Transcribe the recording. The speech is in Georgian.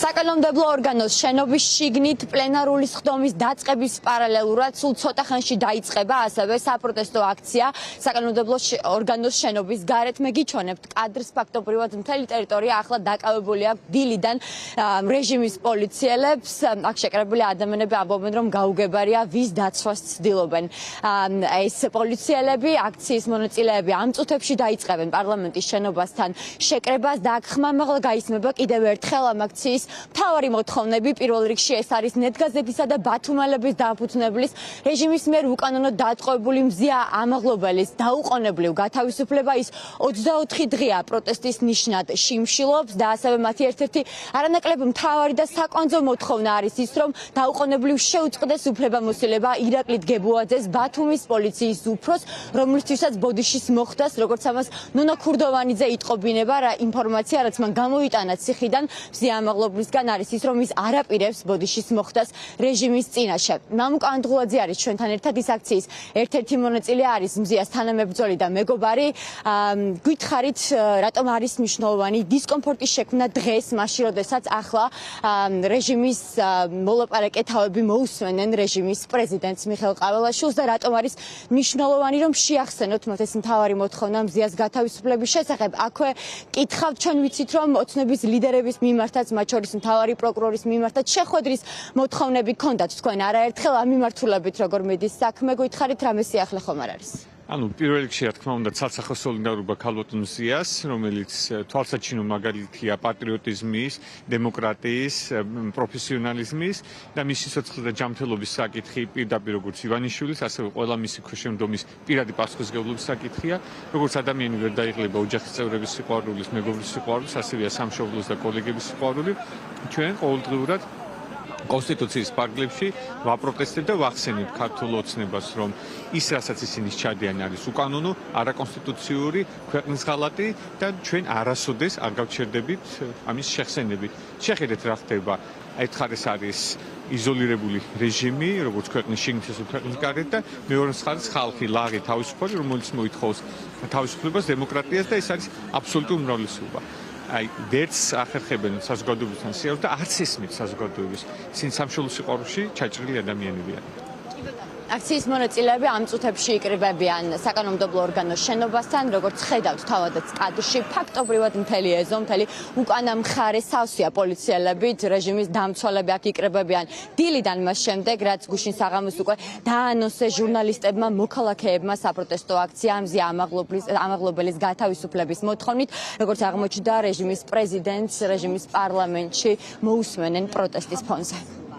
საკანონმდებლო ორგანოს შენობის შიგნით პლენარული სხდომის დაწყების პარალელურად სულ ცოტა ხანში დაიწყება ასევე საპროტესტო აქცია საკანონმდებლო ორგანოს შენობის გარეთ. მე გიჩვენებთ კადრს, ფაქტობრივად მთელი ტერიტორია ახლა დაკავებული აქვს დილიდან რეჟიმის პოლიციელებს. აქ შეკრებილი ადამიანები ამბობენ, რომ გაუგებარია ვის დაცვას ცდილობენ. ეს პოლიციელები, აქციის მონაწილეები ამ წუთებში დაიწყებენ პარლამენტის შენობასთან შეკრებას და აქ ხმამაღლა გაისმება კიდევ ერთხელ ამ აქციის მთავარი მოთხოვნები. პირველ რიგში ეს არის ნეტგაზეთისა და ბათუმელების დაფუძნებლის რეჟიმის მიერ უკანონოდ დატყვევებული მზია ამაღლობელის დაუყოვნებლივ გათავისუფლება. ის 24 დღეა პროტესტის ნიშნად შიმშილობს და ასევე მათი ერთ-ერთი არანაკლებ მთავარი და საკონძო მოთხოვნა არის ის, რომ დაუყოვნებლივ შეუწყდეს უფლებამოსილება ირაკლი დგებუაძეს, ბათუმის პოლიციის უფროსს, რომლისთვისაც ბოდიშის მოხდას, როგორც ამას ნუნა ქურდოვანიძე იტყობინება. რა ინფორმაცია, რაც მან გამოიტანა ციხიდან მზია ამაღლობლისგან არის ის, რომ ის არაპირებს ბოდიშის მოხდას რეჟიმის წინაშე. მამუკა ანდღულაძე არის ჩვენთან ერთად, ის აქციის ერთ-ერთი მონაწილე არის, მზიას თანამებრძოლი და მეგობარი. გითხარით, რატომ არის მნიშვნელოვანი დისკომფორტის შექმნა დღეს, მაშინ როდესაც ახლა რეჟიმის მოლაპარაკე თავები მოусმენენ რეჟიმის პრეზიდენტს მიხეილ ყაველაშვილს და რატომ არის მნიშვნელოვანი, რომ შეახსენოთ მათ ეს მთავარი მოთხოვნა მზიას გათავისუფლების შესახებ. აქვე კითხავთ, ჩვენ ვიცით, რომ ოცნების ლიდერების მიმართაც, მათ შორის მთავარი პროკურორის მიმართაც შეხვედრის მოთხოვნები ჰქონდათ თქვენ არაერთხელ ამ მიმართულებით როგორ მიდის საქმე. გითხარით, რამე სიახლე ხომ არ არის? პირველ რიგში რა თქმა უნდა ცალსახელო სოლიდარობა ქალბატონ მზიას, რომელიც თვალსაჩინო მაგალითია პატრიოტიზმის, დემოკრატიის, პროფესიონალიზმის და მისი სიცოცხლის და ჯანმრთელობის საკითხი პირდაპირ როგორც ივანიშვილის, ასევე ყველა მისი ქვეშევრდომის პირადი პასუხისმგებლობის საკითხია. როგორც ადამიანი ვერ დაიღლება ოჯახის წევრების სიყვარულის, მეგობრის სიყვარულის, ასევე სამშობლოს და კოლეგების სიყვარული. ჩვენ ყოველდღიურად კონსტიტუციის პარკლებში ვაპროტესტებთ და ვახსენებთ ქართულ ოცნებას, რომ ის, რასაც ისინი ჩადიან, არის უკანონო, არაკონსტიტუციური, ქვეყნის ღალატი და ჩვენ არასოდეს არ გავჩერდებით ამის შეხსენებით. შეხედეთ რა ხდება. ერთხელ არის იზოლირებული რეჟიმი, როგორც ქვეყნის შიგნით, ისე ქვეყნის გარეთ და მეორე მხარეს ხალხი, ლაღი, თავისუფალი, რომელიც მოითხოვს თავისუფლებას, დემოკრატიას და ეს არის აბსოლუტური უმრავლესობა. ვერც ახერხებენ საზოგადოებასთან სიარულს და არც ესმით საზოგადოების. ისინი სამშობლოს სიყვარულში ჩაჭრილი ადამიანებია. აქციის მონაწილეები ამ წუთებში იკრიბებიან საკანონმდებლო ორგანოს შენობასთან, როგორც ხედავთ თავადაც კადრში, ფაქტობრივად მთელი ეზო, მთელი უკანა მხარე სავსეა პოლიციელებით, რეჟიმის დამცველები აქ იკრიბებიან დილიდან მას შემდეგ, რაც გუშინ საღამოს უკვე დაანონსეს ჟურნალისტებმა, მოქალაქეებმა საპროტესტო აქცია მზია ამაღლობელის გათავისუფლების მოთხოვნით, როგორც აღმოჩნდა რეჟიმის პრეზიდენტს რეჟიმის პარლამენტში მოусმენენ პროტესტის ფონზე.